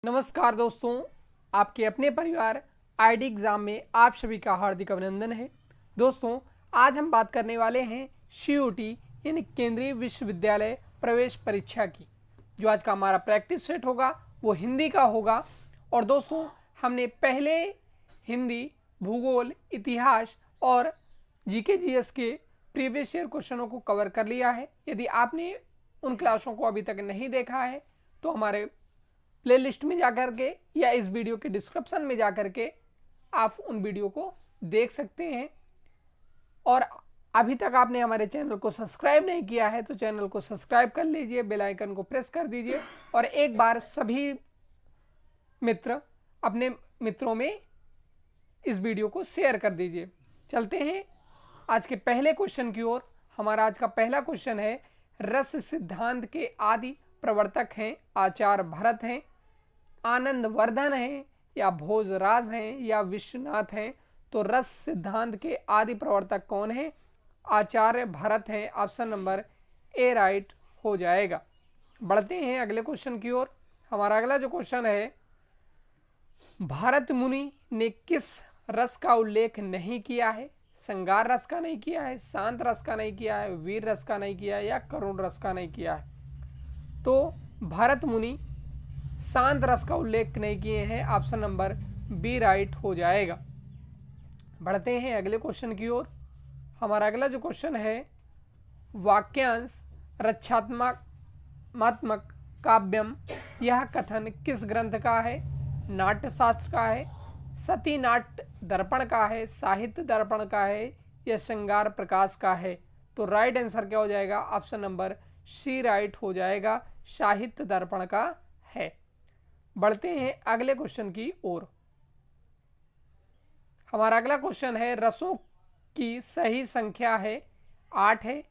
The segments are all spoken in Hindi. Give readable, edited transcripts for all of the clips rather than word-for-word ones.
नमस्कार दोस्तों, आपके अपने परिवार आईडी एग्ज़ाम में आप सभी का हार्दिक अभिनंदन है। दोस्तों, आज हम बात करने वाले हैं सीयूटी यानी केंद्रीय विश्वविद्यालय प्रवेश परीक्षा की। जो आज का हमारा प्रैक्टिस सेट होगा वो हिंदी का होगा। और दोस्तों, हमने पहले हिंदी, भूगोल, इतिहास और जीके जीएस के प्रीवियस ईयर क्वेश्चनों को कवर कर लिया है। यदि आपने उन क्लासों को अभी तक नहीं देखा है तो हमारे प्लेलिस्ट में जाकर के या इस वीडियो के डिस्क्रिप्शन में जाकर के आप उन वीडियो को देख सकते हैं। और अभी तक आपने हमारे चैनल को सब्सक्राइब नहीं किया है तो चैनल को सब्सक्राइब कर लीजिए, बेल आइकन को प्रेस कर दीजिए और एक बार सभी मित्र अपने मित्रों में इस वीडियो को शेयर कर दीजिए। चलते हैं आज के पहले क्वेश्चन की ओर। हमारा आज का पहला क्वेश्चन है, रस सिद्धांत के आदि प्रवर्तक हैं आचार्य भरत हैं, आनंद वर्धन हैं या भोजराज हैं या विश्वनाथ हैं। तो रस सिद्धांत के आदि प्रवर्तक कौन है? आचार्य भरत हैं। ऑप्शन नंबर ए राइट हो जाएगा। बढ़ते हैं अगले क्वेश्चन की ओर। हमारा अगला जो क्वेश्चन है, भारत मुनि ने किस रस का उल्लेख नहीं किया है? श्रृंगार रस का नहीं किया है, शांत रस का नहीं किया है, वीर रस का नहीं किया है या करुण रस का नहीं किया है। तो भारत मुनि शांत रस का उल्लेख नहीं किए हैं। ऑप्शन नंबर बी राइट हो जाएगा। बढ़ते हैं अगले क्वेश्चन की ओर। हमारा अगला जो क्वेश्चन है, वाक्यांश रक्षात्मक काव्यम, यह कथन किस ग्रंथ का है? नाट्यशास्त्र का है, सती नाट्य दर्पण का है, साहित्य दर्पण का है या श्रृंगार प्रकाश का है। तो राइट आंसर क्या हो जाएगा? ऑप्शन नंबर सी राइट हो जाएगा, साहित्य दर्पण का है। बढ़ते हैं अगले क्वेश्चन की ओर। हमारा अगला क्वेश्चन है, रसों की सही संख्या है 8 है,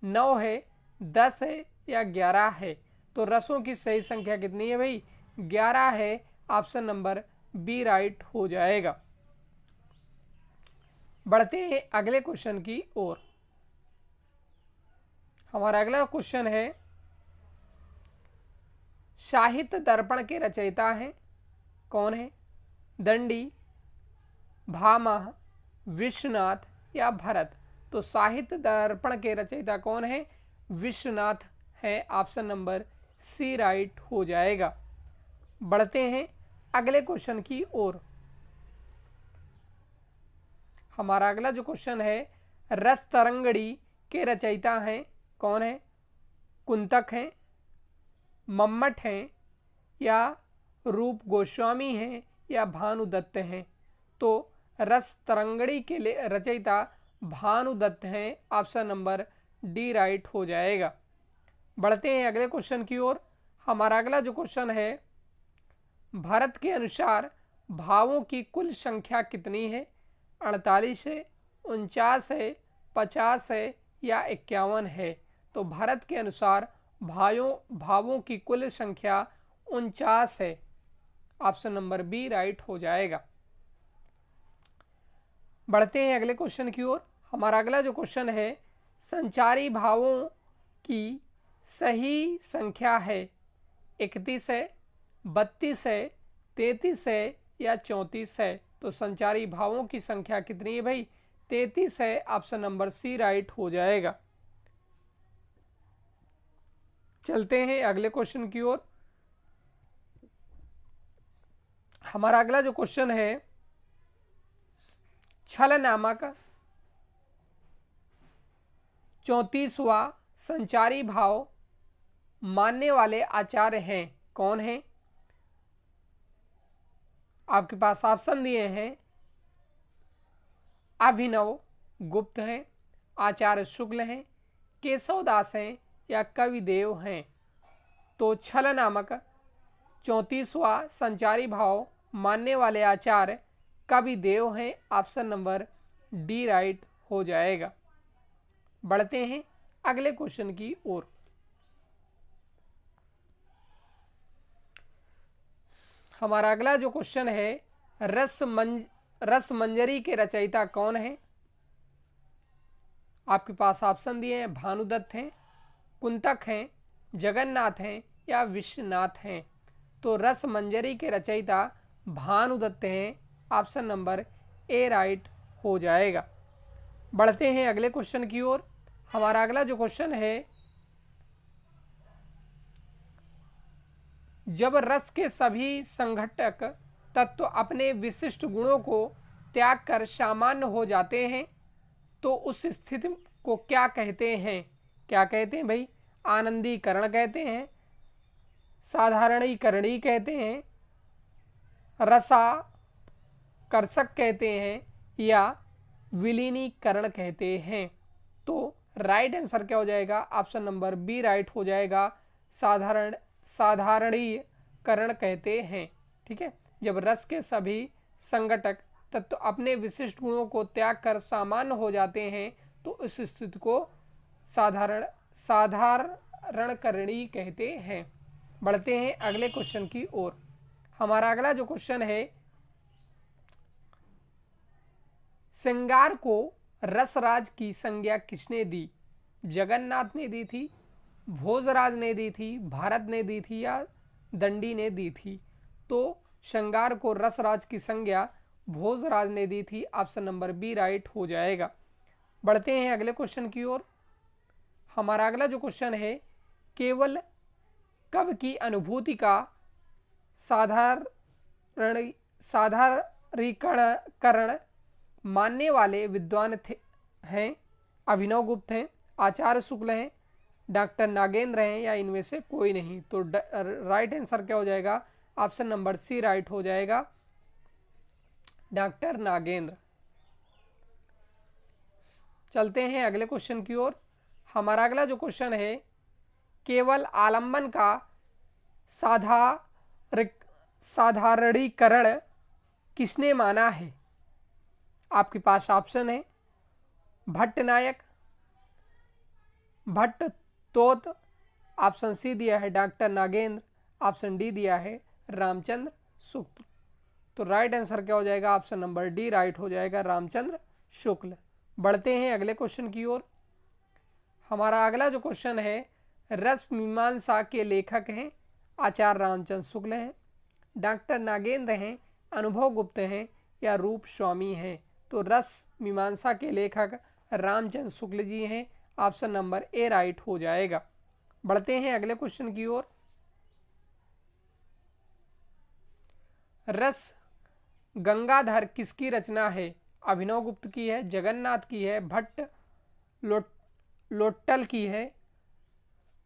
9 है, 10 है या 11 है। तो रसों की सही संख्या कितनी है भाई? 11 है। ऑप्शन नंबर बी राइट हो जाएगा। बढ़ते हैं अगले क्वेश्चन की ओर। हमारा अगला क्वेश्चन है, साहित्य दर्पण के रचयिता हैं कौन है? दंडी, भामह, विश्वनाथ या भरत। तो साहित्य दर्पण के रचयिता कौन है? विश्वनाथ है। ऑप्शन नंबर सी राइट हो जाएगा। बढ़ते हैं अगले क्वेश्चन की ओर। हमारा अगला जो क्वेश्चन है, रस तरंगड़ी के रचयिता हैं कौन है? कुंतक हैं, मम्मट हैं या रूप गोस्वामी हैं या भानुदत्त हैं। तो रस तरंगड़ी के लिए रचयिता भानुदत्त हैं। ऑप्शन नंबर डी राइट हो जाएगा। बढ़ते हैं अगले क्वेश्चन की ओर। हमारा अगला जो क्वेश्चन है, भारत के अनुसार भावों की कुल संख्या कितनी है? 48 है, 49 है, 50 है या 51 है। तो भारत के अनुसार भावों की कुल संख्या 49 है। ऑप्शन नंबर बी राइट हो जाएगा। बढ़ते हैं अगले क्वेश्चन की ओर। हमारा अगला जो क्वेश्चन है, संचारी भावों की सही संख्या है 31 है, 32 है, 33 है या 34 है। तो संचारी भावों की संख्या कितनी है भाई? 33 है। ऑप्शन नंबर सी राइट हो जाएगा। चलते हैं अगले क्वेश्चन की ओर। हमारा अगला जो क्वेश्चन है, छल नामक 34वां संचारी भाव मानने वाले आचार्य हैं कौन हैं? आपके पास ऑप्शन दिए हैं, अभिनव गुप्त हैं, आचार्य शुक्ल हैं, केशवदास हैं या कविदेव हैं। तो छल नामक 34वां संचारी भाव मानने वाले आचार्य कविदेव हैं। ऑप्शन नंबर डी राइट हो जाएगा। बढ़ते हैं अगले क्वेश्चन की ओर। हमारा अगला जो क्वेश्चन है, रस मंजरी के रचयिता कौन है? आपके पास ऑप्शन दिए हैं, भानुदत्त हैं, कुंतक हैं, जगन्नाथ हैं या विश्वनाथ हैं। तो रस मंजरी के रचयिता भानुदत्त हैं। ऑप्शन नंबर ए राइट हो जाएगा। बढ़ते हैं अगले क्वेश्चन की ओर। हमारा अगला जो क्वेश्चन है, जब रस के सभी संघटक तत्व अपने विशिष्ट गुणों को त्याग कर सामान्य हो जाते हैं तो उस स्थिति को क्या कहते हैं? क्या कहते हैं भाई? आनंदीकरण कहते हैं, साधारणीकरणी कहते हैं, रसाकर्षक कहते हैं या विलीनीकरण कहते हैं। तो राइट आंसर क्या हो जाएगा? ऑप्शन नंबर बी राइट हो जाएगा। साधारणीकरण कहते हैं। ठीक है, जब रस के सभी संघटक तत्व अपने विशिष्ट गुणों को त्याग कर सामान्य हो जाते हैं तो इस स्थिति को साधारणीकरणी कहते हैं। बढ़ते हैं अगले क्वेश्चन की ओर। हमारा अगला जो क्वेश्चन है, श्रृंगार को रसराज की संज्ञा किसने दी? जगन्नाथ ने दी थी, भोजराज ने दी थी, भारत ने दी थी या दंडी ने दी थी? तो श्रृंगार को रसराज की संज्ञा भोजराज ने दी थी। ऑप्शन नंबर बी राइट हो जाएगा। बढ़ते हैं अगले क्वेश्चन की ओर। हमारा अगला जो क्वेश्चन है, केवल कवि की अनुभूति का साधारणीकरण मानने वाले विद्वान हैं? अभिनव गुप्त हैं, आचार्य शुक्ल हैं, डॉक्टर नागेंद्र हैं या इनमें से कोई नहीं? तो राइट आंसर क्या हो जाएगा? ऑप्शन नंबर सी राइट हो जाएगा, डॉक्टर नागेंद्र। चलते हैं अगले क्वेश्चन की ओर। हमारा अगला जो क्वेश्चन है, केवल आलंबन का साधारणीकरण किसने माना है? आपके पास ऑप्शन है, भट्टनायक, भट्टतोत, ऑप्शन सी दिया है डॉक्टर नागेंद्र, ऑप्शन डी दिया है रामचंद्र शुक्ल। तो राइट आंसर क्या हो जाएगा? ऑप्शन नंबर डी राइट हो जाएगा, रामचंद्र शुक्ल। बढ़ते हैं अगले क्वेश्चन की ओर। हमारा अगला जो क्वेश्चन है, रस मीमांसा के लेखक हैं? आचार्य रामचंद्र शुक्ल हैं, डॉक्टर नागेंद्र हैं, अनुभव गुप्त हैं या रूप स्वामी हैं? तो रस मीमांसा के लेखक रामचंद्र शुक्ल जी हैं। ऑप्शन नंबर ए राइट हो जाएगा। बढ़ते हैं अगले क्वेश्चन की ओर। रस गंगाधर किसकी रचना है? अभिनव गुप्त की है, जगन्नाथ की है, भट्ट लोट्टल की है,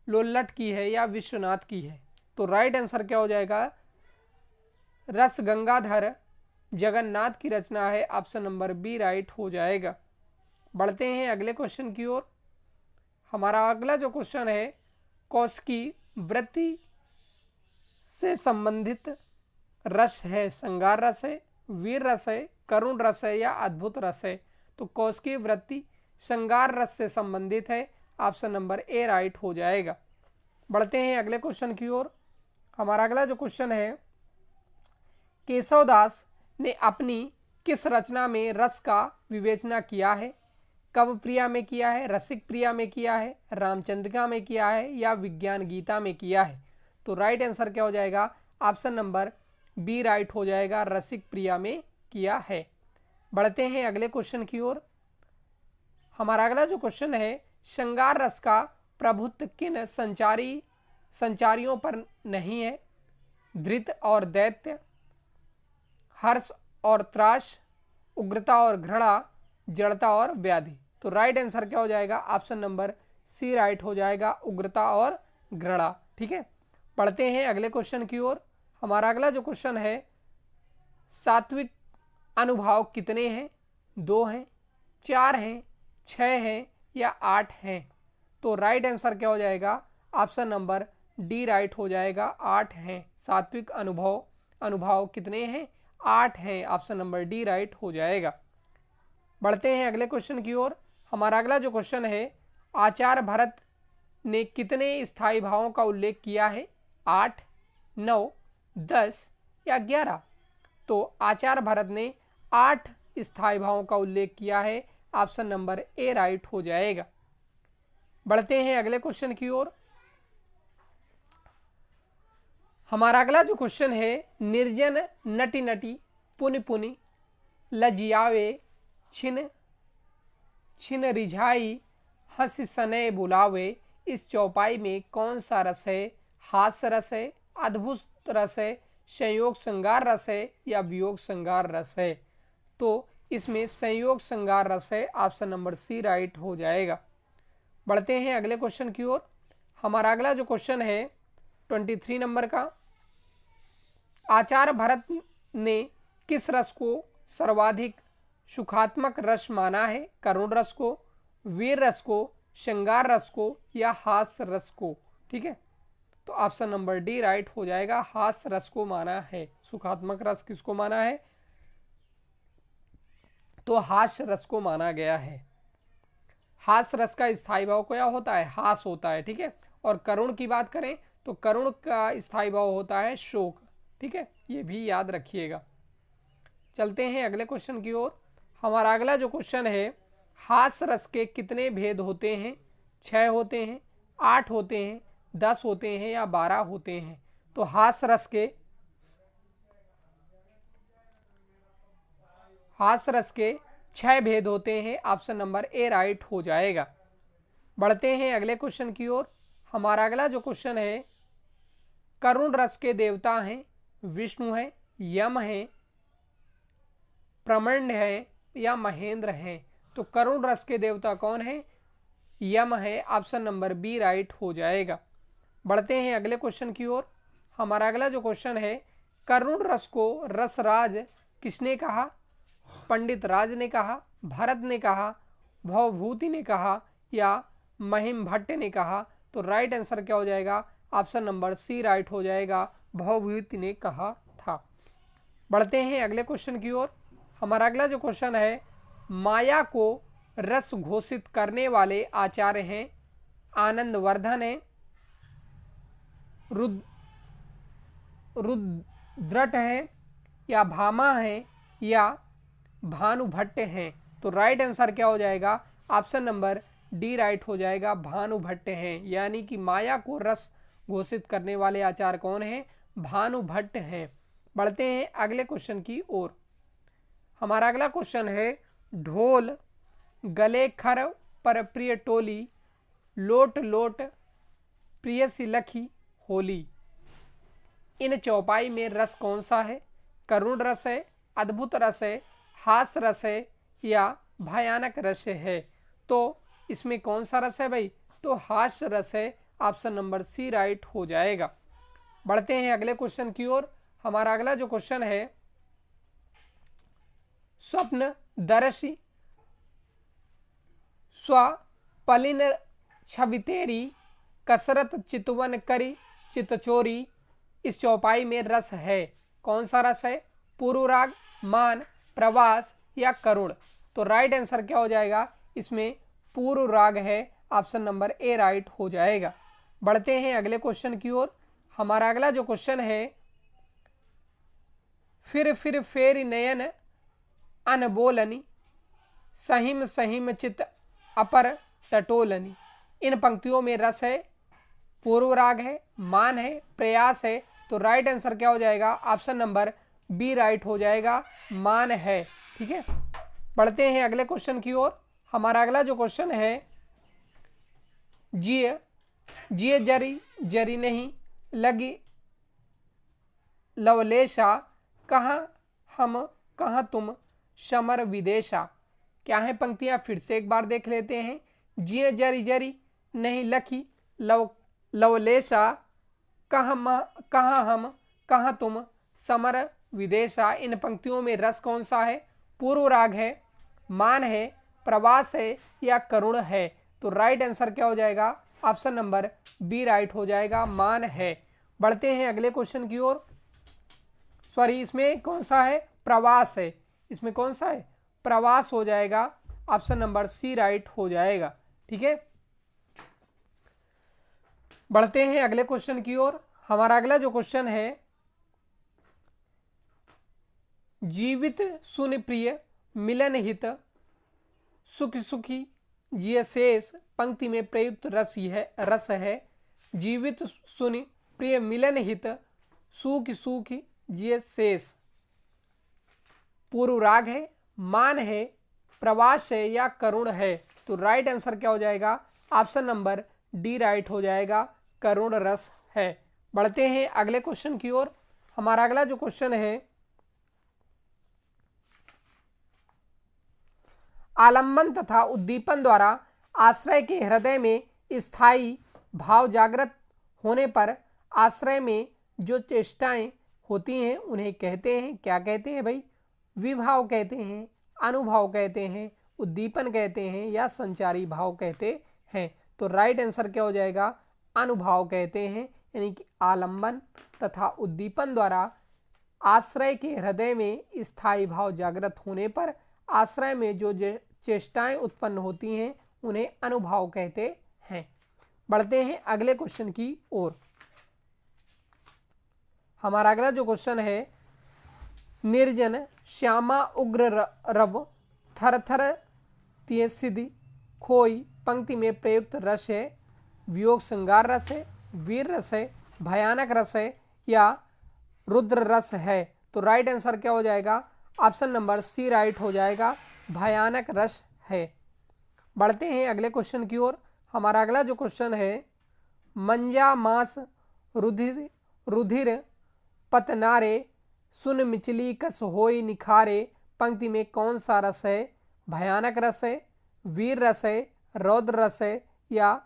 लोल्लट की है या विश्वनाथ की है? तो राइट आंसर क्या हो जाएगा? रस गंगाधर जगन्नाथ की रचना है। ऑप्शन नंबर बी राइट हो जाएगा। बढ़ते हैं अगले क्वेश्चन की ओर। हमारा अगला जो क्वेश्चन है, कौशिकी वृत्ति से संबंधित रस है? श्रृंगार रस है, वीर रस है, करुण रस है या अद्भुत रस है? तो कौशिकी वृत्ति श्रृंगार रस से संबंधित है। ऑप्शन नंबर ए राइट हो जाएगा। बढ़ते हैं अगले क्वेश्चन की ओर। हमारा अगला जो क्वेश्चन है, केशवदास ने अपनी किस रचना में रस का विवेचना किया है? कवि प्रिया में किया है, रसिक प्रिया में किया है, रामचंद्रिका में किया है या विज्ञान गीता में किया है? तो राइट आंसर क्या हो जाएगा? ऑप्शन नंबर बी राइट हो जाएगा, रसिक प्रिया में किया है। बढ़ते हैं अगले क्वेश्चन की ओर। हमारा अगला जो क्वेश्चन है, श्रृंगार रस का प्रभुत्व किन संचारियों पर नहीं है? धृत और दैत्य, हर्ष और त्रास, उग्रता और घृणा, जड़ता और व्याधि? तो राइट आंसर क्या हो जाएगा? ऑप्शन नंबर सी राइट हो जाएगा, उग्रता और घृणा। ठीक है, पढ़ते हैं अगले क्वेश्चन की ओर। हमारा अगला जो क्वेश्चन है, सात्विक अनुभाव कितने हैं? 2 हैं, 4 हैं, 6 हैं या 8 हैं? तो राइट आंसर क्या हो जाएगा? ऑप्शन नंबर डी राइट हो जाएगा, 8 हैं। सात्विक अनुभाव कितने हैं? 8 हैं। ऑप्शन नंबर डी राइट हो जाएगा। बढ़ते हैं अगले क्वेश्चन की ओर। हमारा अगला जो क्वेश्चन है, आचार्य भरत ने कितने स्थायी भावों का उल्लेख किया है? 8, 9, 10 या 11? तो आचार्य भरत ने 8 स्थायी भावों का उल्लेख किया है। ऑप्शन नंबर ए राइट हो जाएगा। बढ़ते हैं अगले क्वेश्चन की ओर। हमारा अगला जो क्वेश्चन है, निर्जन नटी नटी पुनि पुनि लजियावे छिन छिन रिझाई हंस सने बुलावे, इस चौपाई में कौन सा रस है? हास्य रस है, अद्भुत रस है, संयोग श्रृंगार रस है या वियोग श्रृंगार रस है? तो इसमें संयोग श्रृंगार रस है, ऑप्शन नंबर सी राइट हो जाएगा। बढ़ते हैं अगले क्वेश्चन की ओर। हमारा अगला जो क्वेश्चन है 23 नंबर का, आचार्य भरत ने किस रस को सर्वाधिक सुखात्मक रस माना है? करुण रस को, वीर रस को, श्रृंगार रस को या हास्य रस को? ठीक है, तो ऑप्शन नंबर डी राइट हो जाएगा, हास्य रस को माना है। सुखात्मक रस किसको माना है? तो हास्य रस को माना गया है। हास्य रस का स्थायी भाव क्या होता है? हास होता है। ठीक है, और करुण की बात करें तो करुण का स्थायी भाव होता है शोक। ठीक है, ये भी याद रखिएगा। चलते हैं अगले क्वेश्चन की ओर। हमारा अगला जो क्वेश्चन है, हास्य रस के कितने भेद होते हैं? 6 होते हैं, 8 होते हैं, 10 होते हैं या 12 होते हैं? तो हास्य रस के 6 भेद होते हैं, ऑप्शन नंबर ए राइट हो जाएगा। बढ़ते हैं अगले क्वेश्चन की ओर। हमारा अगला जो क्वेश्चन है, करुण रस के देवता हैं, विष्णु है, यम है, प्रमंड है या महेंद्र हैं? तो करुण रस के देवता कौन है? यम है, ऑप्शन नंबर बी राइट हो जाएगा। बढ़ते हैं अगले क्वेश्चन की ओर। हमारा अगला जो क्वेश्चन है, करुण रस को रसराज किसने कहा? पंडित राज ने कहा, भरत ने कहा, भवभूति ने कहा या महिम भट्ट ने कहा? तो राइट आंसर क्या हो जाएगा? ऑप्शन नंबर सी राइट हो जाएगा, भवभूति ने कहा था। बढ़ते हैं अगले क्वेश्चन की ओर। हमारा अगला जो क्वेश्चन है, माया को रस घोषित करने वाले आचार्य हैं, आनंदवर्धन है, रुद्रट है या भामा है या भानुभट्ट हैं? तो राइट आंसर क्या हो जाएगा? ऑप्शन नंबर डी राइट हो जाएगा, भानुभट्ट हैं। यानी कि माया को रस घोषित करने वाले आचार्य कौन हैं? भानुभट्ट हैं। बढ़ते हैं अगले क्वेश्चन की ओर। हमारा अगला क्वेश्चन है, ढोल गले खर पर प्रिय टोली, लोट लोट प्रिय सी लखी होली, इन चौपाई में रस कौन सा है? करुण रस है, अद्भुत रस है, हास्य रस है या भयानक रस है? तो इसमें कौन सा रस है भाई? तो हास्य रस है, ऑप्शन नंबर सी राइट हो जाएगा। बढ़ते हैं अगले क्वेश्चन की ओर। हमारा अगला जो क्वेश्चन है, स्वप्न दर्शी स्वपलिन छवि तेरी, कसरत चितवन करी चितचोरी, इस चौपाई में रस है, कौन सा रस है? पूर्व राग, मान, प्रवास या करुण? तो राइट आंसर क्या हो जाएगा? इसमें पूर्व राग है, ऑप्शन नंबर ए राइट हो जाएगा। बढ़ते हैं अगले क्वेश्चन की ओर। हमारा अगला जो क्वेश्चन है, फिर फेरी नयन अनबोलनी, सहिम सहिम चित अपर टटोलनी, इन पंक्तियों में रस है, पूर्व राग है, मान है, प्रयास है? तो राइट आंसर क्या हो जाएगा? ऑप्शन नंबर बी राइट हो जाएगा, मान है। ठीक है, बढ़ते हैं अगले क्वेश्चन की ओर। हमारा अगला जो क्वेश्चन है, जिए जिए जरी जरी नहीं लगी लवलेशा, कहाँ हम कहाँ तुम समर विदेशा, क्या है पंक्तियां? फिर से एक बार देख लेते हैं। जिए जरी जरी नहीं लखी लवलेशा, कहाँ हम कहाँ तुम समर विदेशा, इन पंक्तियों में रस कौन सा है? पूर्व राग है, मान है, प्रवास है या करुण है? तो राइट आंसर क्या हो जाएगा? ऑप्शन नंबर बी राइट हो जाएगा, मान है। बढ़ते हैं अगले क्वेश्चन की ओर। सॉरी, इसमें कौन सा है? प्रवास है। इसमें कौन सा है? प्रवास हो जाएगा, ऑप्शन नंबर सी राइट हो जाएगा। ठीक है, बढ़ते हैं अगले क्वेश्चन की ओर। हमारा अगला जो क्वेश्चन है, जीवित सुन प्रिय मिलन हित, सुखी सुखी जिय शेष, पंक्ति में प्रयुक्त रस है। जीवित सुन प्रिय मिलन हित, सूख सूख जिए शेष, पूर्व राग है, मान है, प्रवास है या करुण है। तो राइट आंसर क्या हो जाएगा? ऑप्शन नंबर डी राइट हो जाएगा, करुण रस है। बढ़ते हैं अगले क्वेश्चन की ओर। हमारा अगला जो क्वेश्चन है, आलंबन तथा उद्दीपन द्वारा आश्रय के हृदय में स्थायी भाव जागृत होने पर आश्रय में जो चेष्टाएं होती हैं उन्हें कहते हैं, क्या कहते हैं भाई? विभाव कहते हैं, अनुभाव कहते हैं, उद्दीपन कहते हैं या संचारी भाव कहते हैं। तो राइट आंसर क्या हो जाएगा? अनुभाव कहते हैं। यानी कि आलंबन तथा उद्दीपन द्वारा आश्रय के हृदय में स्थायी भाव जागृत होने पर आश्रय में जो चेष्टाएं उत्पन्न होती हैं उन्हें अनुभाव कहते हैं। बढ़ते हैं अगले क्वेश्चन की ओर। हमारा अगला जो क्वेश्चन है, निर्जन श्यामा उग्र रव थर थर सिद्धि खोई पंक्ति में प्रयुक्त रस है वियोग श्रृंगार रस है, वीर रस है, भयानक रस है या रुद्र रस है। तो राइट आंसर क्या हो जाएगा? ऑप्शन नंबर सी राइट हो जाएगा, भयानक रस है। बढ़ते हैं अगले क्वेश्चन की ओर। हमारा अगला जो क्वेश्चन है, मंजा मास रुधिर रुधिर पतनारे सुन मिचली कस होई निखारे पंक्ति में कौन सा रस है? भयानक रस है, वीर रस है, रौद्र रस है या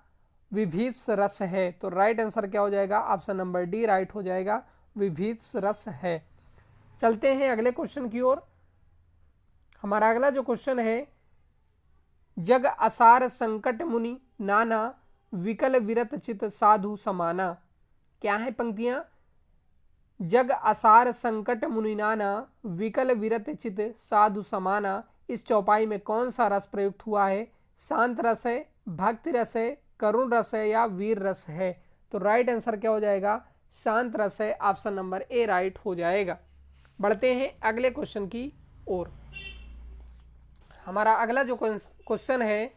विभीष रस है। तो राइट आंसर क्या हो जाएगा? ऑप्शन नंबर डी राइट हो जाएगा, विभीष रस है। चलते हैं अगले क्वेश्चन की ओर। हमारा अगला जो क्वेश्चन है, जग असार संकट मुनि नाना विकल विरत चित साधु समाना। क्या है पंक्तियां? जग असार संकट मुनि नाना विकल विरत चित साधु समाना। इस चौपाई में कौन सा रस प्रयुक्त हुआ है? शांत रस है, भक्ति रस है, करुण रस है या वीर रस है। तो राइट आंसर क्या हो जाएगा? शांत रस है, ऑप्शन नंबर ए राइट हो जाएगा। बढ़ते हैं अगले क्वेश्चन की ओर। हमारा अगला जो क्वेश्चन है,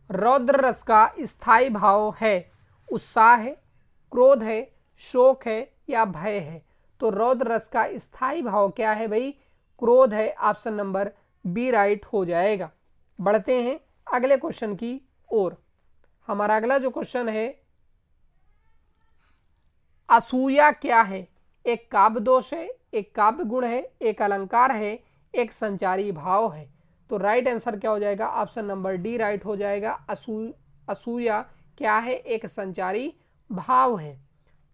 रौद्र रस का स्थायी भाव है उत्साह है, क्रोध है, शोक है या भय है। तो रौद्र रस का स्थायी भाव क्या है भाई? क्रोध है, ऑप्शन नंबर बी राइट हो जाएगा। बढ़ते हैं अगले क्वेश्चन की ओर। हमारा अगला जो क्वेश्चन है, असूया क्या है? एक काव्य दोष है, एक काव्य गुण है, एक अलंकार है, एक संचारी भाव है। तो राइट आंसर क्या हो जाएगा? ऑप्शन नंबर डी राइट हो जाएगा, असूया क्या है? एक संचारी भाव है।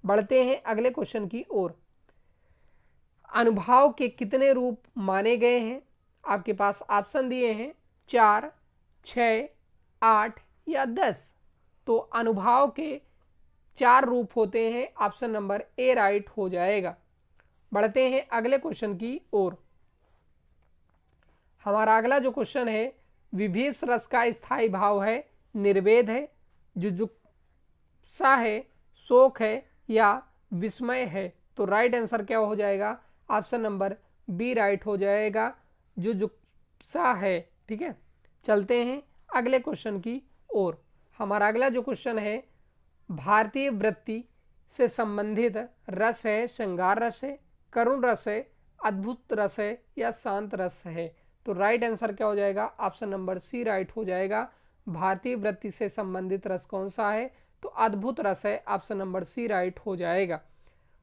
बढ़ते हैं अगले क्वेश्चन की ओर। अनुभाव के कितने रूप माने गए हैं? आपके पास ऑप्शन दिए हैं 4, 6, 8 या 10। तो अनुभाव के 4 रूप होते हैं, ऑप्शन नंबर ए राइट हो जाएगा। बढ़ते हैं अगले क्वेश्चन की ओर। हमारा अगला जो क्वेश्चन है, विभीष रस का स्थायी भाव है निर्वेद है, जुजुप्सा है, शोक है या विस्मय है। तो राइट आंसर क्या हो जाएगा? ऑप्शन नंबर बी राइट हो जाएगा, जुजुप्सा है। ठीक है, चलते हैं अगले क्वेश्चन की ओर। हमारा अगला जो क्वेश्चन है, भारतीय वृत्ति से संबंधित रस है श्रृंगार रस है, करुण रस है, अद्भुत रस है या शांत रस है। तो राइट आंसर क्या हो जाएगा? ऑप्शन नंबर सी राइट हो जाएगा। भारतीय वृत्ति से संबंधित रस कौन सा है? तो अद्भुत रस है, ऑप्शन नंबर सी राइट हो जाएगा।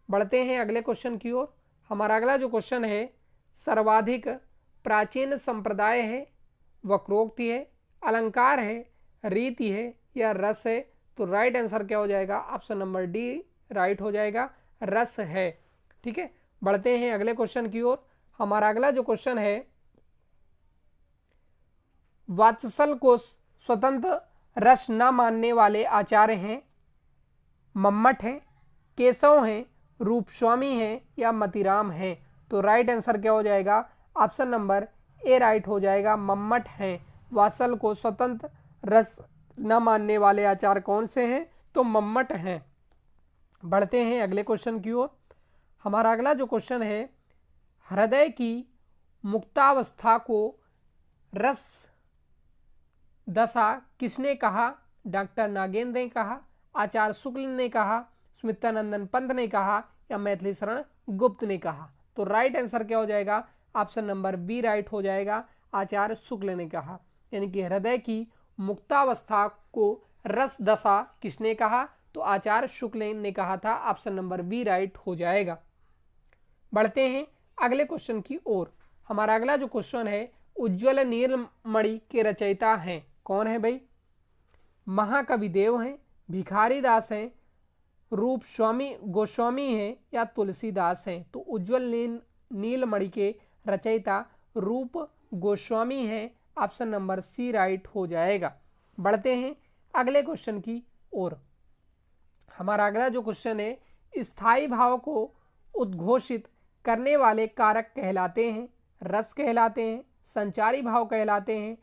बढ़ते हैं अगले क्वेश्चन की ओर। हमारा अगला जो क्वेश्चन है, सर्वाधिक प्राचीन संप्रदाय है, वक्रोक्ति है, अलंकार है, रीति है या रस है। तो राइट आंसर क्या हो जाएगा? ऑप्शन नंबर डी राइट हो जाएगा, रस है। ठीक है, बढ़ते हैं अगले क्वेश्चन की ओर। हमारा अगला जो क्वेश्चन है, वात्सल को स्वतंत्र रस न मानने वाले आचार्य हैं, मम्मट हैं, केशव हैं, रूपस्वामी हैं या मतीराम हैं। तो राइट आंसर क्या हो जाएगा? ऑप्शन नंबर ए राइट हो जाएगा, मम्मट हैं। वात्सल को स्वतंत्र रस न मानने वाले आचार्य कौन से हैं? तो मम्मट हैं। बढ़ते हैं अगले क्वेश्चन की ओर। हमारा अगला जो क्वेश्चन है, हृदय की मुक्तावस्था को रस दशा किसने कहा? डॉक्टर नागेंद्र ने कहा, आचार्य शुक्ल ने कहा, स्मितानंदन पंत ने कहा या मैथिली शरण गुप्त ने कहा। तो राइट आंसर क्या हो जाएगा? ऑप्शन नंबर बी राइट हो जाएगा, आचार्य शुक्ल ने कहा। यानी कि हृदय की मुक्तावस्था को रस दशा किसने कहा? तो आचार्य शुक्ल ने कहा था। ऑप्शन नंबर बी राइट हो जाएगा। बढ़ते हैं अगले क्वेश्चन की ओर। हमारा अगला जो क्वेश्चन है, उज्ज्वल नीलमणि के रचयिता हैं कौन है भाई? महाकवि देव हैं, भिखारी दास हैं, रूप स्वामी गोस्वामी हैं या तुलसीदास हैं? तो उज्ज्वल नीलमणि के रचयिता रूप गोस्वामी हैं। ऑप्शन नंबर सी राइट हो जाएगा। बढ़ते हैं अगले क्वेश्चन की ओर। हमारा अगला जो क्वेश्चन है, स्थायी भाव को उद्घोषित करने वाले कारक कहलाते हैं? रस कहलाते हैं, संचारी भाव कहलाते हैं,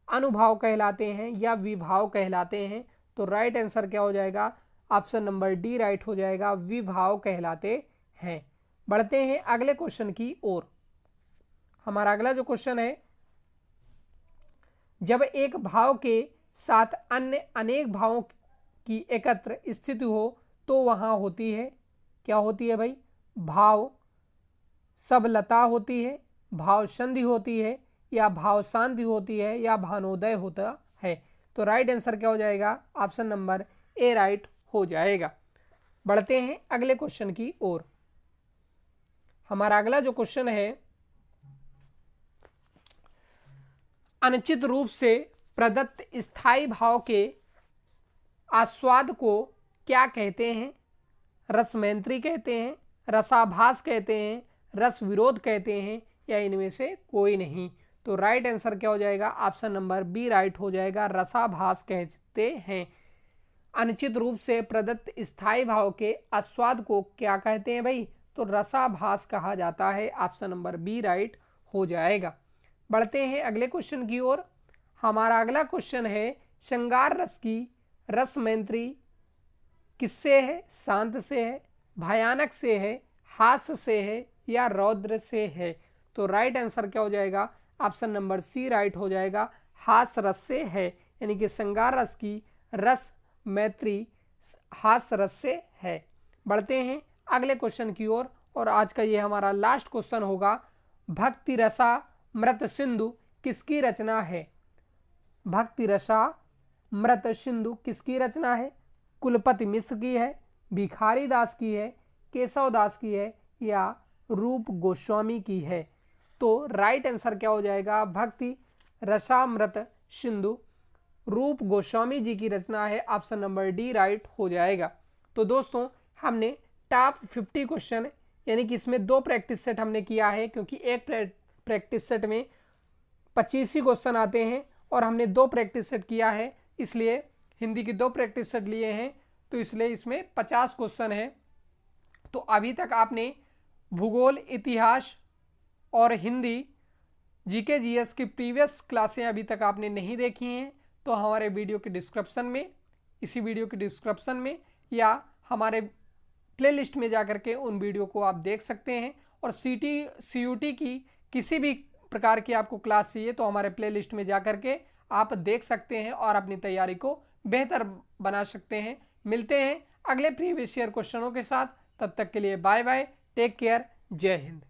अनुभाव कहलाते हैं या विभाव कहलाते हैं? तो राइट आंसर क्या हो जाएगा? ऑप्शन नंबर डी राइट हो जाएगा, विभाव कहलाते हैं। बढ़ते हैं अगले क्वेश्चन की ओर। हमारा अगला जो क्वेश्चन है, जब एक भाव के साथ अन्य अनेक भावों की एकत्र स्थिति हो तो वहां होती है, क्या होती है भाई? भाव सबलता होती है, भाव संधि होती है या भाव शांति होती है या भानोदय होता है? तो राइट आंसर क्या हो जाएगा? ऑप्शन नंबर ए राइट हो जाएगा। बढ़ते हैं अगले क्वेश्चन की ओर। हमारा अगला जो क्वेश्चन है, अनुचित रूप से प्रदत्त स्थायी भाव के आस्वाद को क्या कहते हैं? रसमैत्री कहते हैं, रसाभास कहते हैं, रस विरोध कहते हैं या इनमें से कोई नहीं? तो राइट आंसर क्या हो जाएगा? ऑप्शन नंबर बी राइट हो जाएगा, रसाभास कहते हैं। अनुचित रूप से प्रदत्त स्थायी भाव के आस्वाद को क्या कहते हैं भाई? तो रसाभास कहा जाता है। ऑप्शन नंबर बी राइट हो जाएगा। बढ़ते हैं अगले क्वेश्चन की ओर। हमारा अगला क्वेश्चन है, श्रृंगार रस की रसमैत्री किससे है? शांत से है, भयानक से है, हास्य से है या रौद्र से है? तो राइट आंसर क्या हो जाएगा? ऑप्शन नंबर सी राइट हो जाएगा, हास्य रस से है। यानी कि श्रृंगार रस की रस मैत्री हास्य रस से है। बढ़ते हैं अगले क्वेश्चन की ओर और आज का ये हमारा लास्ट क्वेश्चन होगा, भक्ति रसा मृत सिंधु किसकी रचना है? भक्ति रसा मृत सिंधु किसकी रचना है? कुलपति मिश्र की है, भिखारी दास की है, केशव दास की है या रूप गोस्वामी की है? तो राइट आंसर क्या हो जाएगा? भक्ति रसामृत सिंधु रूप गोस्वामी जी की रचना है। ऑप्शन नंबर डी राइट हो जाएगा। तो दोस्तों, हमने टॉप 50 क्वेश्चन, यानी कि इसमें 2 प्रैक्टिस सेट हमने किया है, क्योंकि एक प्रैक्टिस सेट में 25 ही क्वेश्चन आते हैं और हमने 2 प्रैक्टिस सेट किया है, इसलिए हिंदी की 2 प्रैक्टिस सेट लिए हैं, तो इसलिए इसमें 50 क्वेश्चन है। तो अभी तक आपने भूगोल, इतिहास और हिंदी जीके जीएस की प्रीवियस क्लासें अभी तक आपने नहीं देखी हैं, तो हमारे वीडियो के डिस्क्रिप्शन में, इसी वीडियो के डिस्क्रिप्शन में या हमारे प्लेलिस्ट में जाकर के उन वीडियो को आप देख सकते हैं। और CUT की किसी भी प्रकार की आपको क्लास चाहिए तो हमारे प्लेलिस्ट में जाकर के आप देख सकते हैं और अपनी तैयारी को बेहतर बना सकते हैं। मिलते हैं अगले प्रीवियस ईयर क्वेश्चनों के साथ, तब तक के लिए बाय बाय, टेक केयर, जय हिंद।